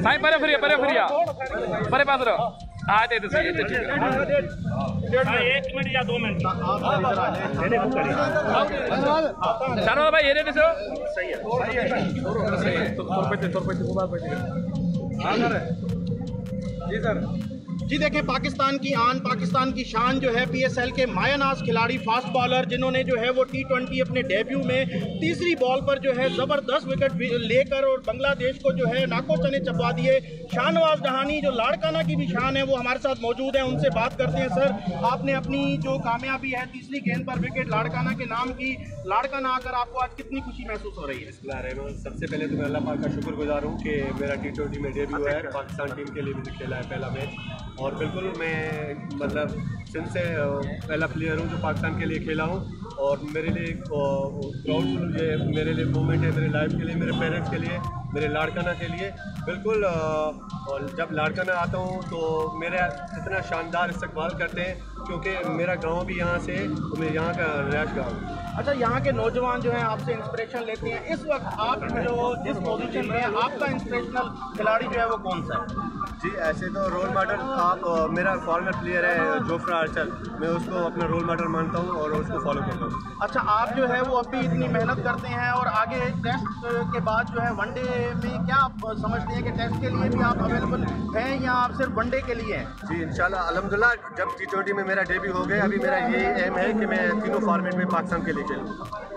साईं परे फिरिया परे पास रहो। हाँ दे दो सही है, ठीक है। 1 मिनट या 2 मिनट चारों भाई ये दे दो। सही है जी सर। जी देखें, पाकिस्तान की आन, पाकिस्तान की शान जो है PSL के मायानाज खिलाड़ी, फास्ट बॉलर, जिन्होंने जो है वो T20 अपने डेब्यू में तीसरी बॉल पर जो है ज़बरदस्त विकेट लेकर और बांग्लादेश को जो है नाको चने चबा दिए। शाहनवाज दहानी जो लाड़काना की भी शान है वो हमारे साथ मौजूद है, उनसे बात करते हैं। सर, आपने अपनी जो कामयाबी है तीसरी गेंद पर विकेट लाड़काना के नाम की, लाड़काना आकर आपको आज कितनी खुशी महसूस हो रही है? सबसे पहले तो मैं अल्लाह पाक का शुक्रगुजार हूँ कि मेरा T20 में डेब्यू है। पाकिस्तान टीम के लिए मैंने खेला है पहला मैच, और बिल्कुल मैं मतलब सिंध से पहला प्लेयर हूँ जो पाकिस्तान के लिए खेला हूँ, और मेरे लिए प्राउड ये मेरे लिए मोमेंट है, मेरे लाइफ के लिए, मेरे पेरेंट्स के लिए, मेरे लाड़काना के लिए। बिल्कुल और जब लाड़काना आता हूँ तो मेरा इतना शानदार इस्तकबाल करते हैं क्योंकि मेरा गांव भी यहाँ से, तो मैं यहाँ का रैश गाँव हूँ। अच्छा, यहाँ के नौजवान जो हैं आपसे इंस्पिरेशन लेते हैं। इस वक्त आप जो जिस पोजीशन में, आपका इंस्पिरेशनल खिलाड़ी जो है वो कौन सा है? जी, ऐसे तो रोल मॉडल आप मेरा फॉरनर प्लेयर है जोफ्रा आर्चर, मैं उसको अपना रोल मॉडल मानता हूँ और उसको फॉलो करता हूँ। अच्छा, आप जो है वो अभी इतनी मेहनत करते हैं और आगे टेस्ट के बाद जो है वनडे में क्या आप समझते हैं कि टेस्ट के लिए भी आप अवेलेबल हैं या आप सिर्फ वनडे के लिए हैं? जी इंशाल्लाह अल्हम्दुलिल्लाह, जब T20 में मेरा डेब्यू हो गया, अभी मेरा यही एम है कि मैं तीनों फॉर्मेट में पाकिस्तान के लिए खेलूँ।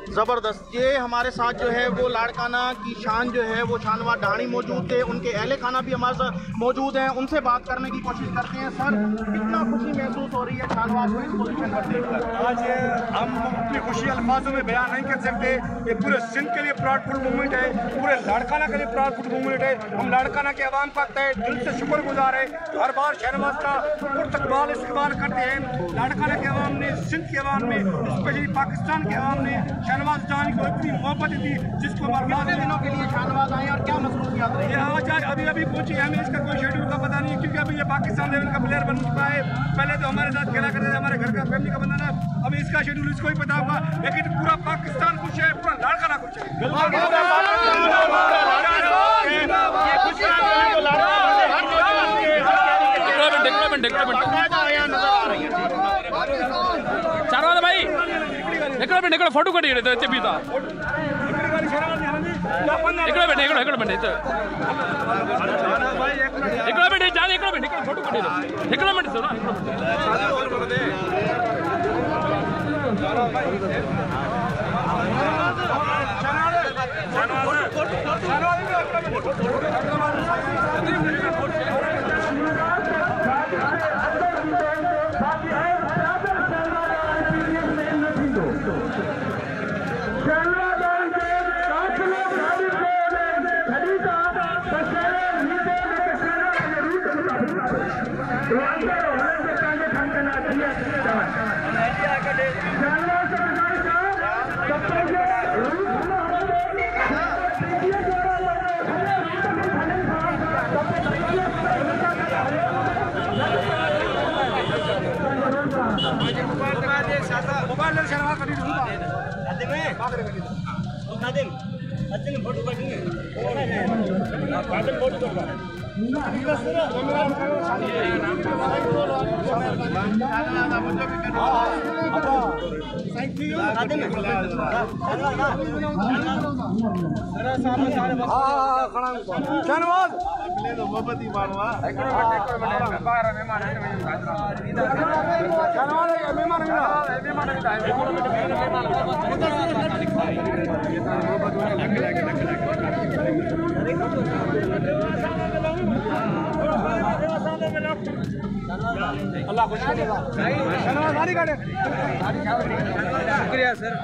ज़बरदस्त। ये हमारे साथ जो है वो लाड़काना की शान जो है वो शाहनवाज दहानी मौजूद थे, उनके अहले खाना भी हमारे साथ मौजूद हैं, उनसे बात करने की कोशिश करते हैं। सर, कितना खुशी महसूस हो रही है शाहनवाज को इस पोजीशन पर देखकर? आज हम अपनी खुशी अल्फाजों में बयान नहीं कर सकते। ये पूरे सिंध के लिए प्राउडफुल मूवमेंट है, पूरे लाड़काना के लिए प्राउडफुल मूवमेंट है। हम लाड़काना के अवाम का तहे दिल से शुक्रगुजार है, हर बार शाहनवाज का पुरतकबाल इस्तेमाल करते हैं। लाड़काना के अवाम ने, सिंध के अवाम ने, स्पेशली पाकिस्तान के अवाम ने शाहनवाज दहानी को इतनी मोहब्बत दी जिसको कितने दिनों के लिए शाहनवाज आए और क्या मसरूफियात रही? आज अभी पहुंची है, हमें इसका कोई शेड्यूल का पता नहीं है क्योंकि अभी ये पाकिस्तान लेवल का प्लेयर बन चुका है। पहले तो हमारे साथ खेला करते थे, हमारे घर का फैमिली का बंदा ना, अभी इसका शेड्यूल इसको ही पता होगा, लेकिन पूरा पाकिस्तान खुश है, पूरा लाड़काना खुश है। चारों भाई हिकिड़ो मिंट हिकिड़ो फोटो कढी हिते अचे बीठा हिकिड़ो मिंट हिकिड़ो मिंट हिते हिकिड़ो मिंट जाने हिकिड़ो मिंट हिकिड़ो फोटो कढी हिकिड़ो मिंट थियो न शुक्रिया सर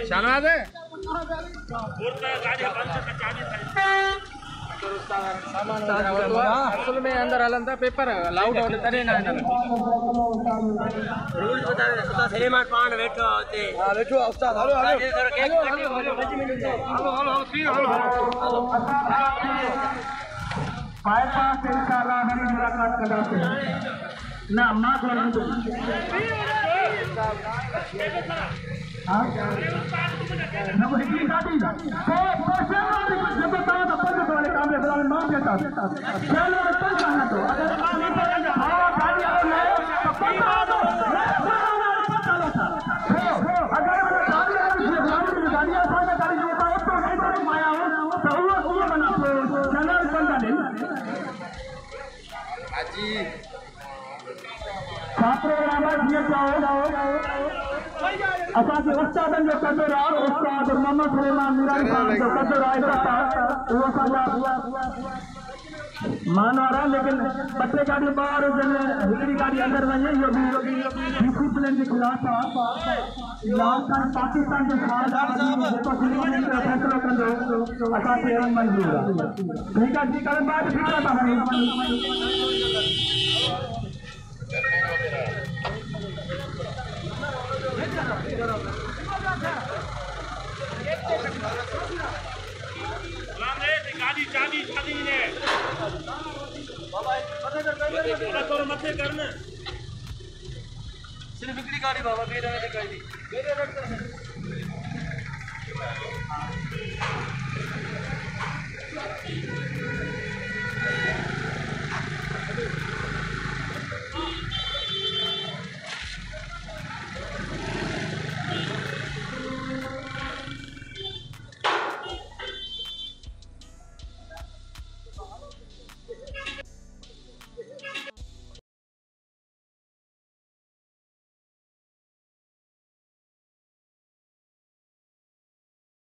शाहनवाज है असल में अंदर हलन था पेपर लाउड होते तरे ना रूल बता दे उस्ताद सलीम पान बैठो होते हां बैठो उस्ताद हेलो बाईपास इंशाल्लाह हमें मुलाकात कराते हैं ना मां को हां न को हिकिड़ी गाॾी को शेवरो जेको तव्हां त पंज वाले काम जे बराबर मां बेटा शेवरो पंज आना तो अगर हा गाॾी वारो न तो पंज आना अगर गाड़ी असांखे गाड़ी जो उतो नहीं माया हो तो उहो माना चैनल बंदा ॾिन छा प्रोग्राम आहे जीअं चओ असांजे उस्तादनि जो कदुर आहे उस्ताद मोहम्मद सुलेमान मीरानी साहब जो कदुर आहे उहो असांजा मानवर है लेकिन बच्चे गाड़ी बाहर हिकड़ी गाड़ी अंदर वञे इहो बि डिसिप्लिन जे खिलाफ आहे पाकिस्तान जे जेको फैसलो कंदो असांखे मंज़ूर आहे ठीकु आहे जी करे बाद ठीकु आहे गाड़ी चाबी चाबी ने बाबा थोड़ा मथे करना सिर्फ हिकड़ी गाड़ी बाबा बेरे गाड़ी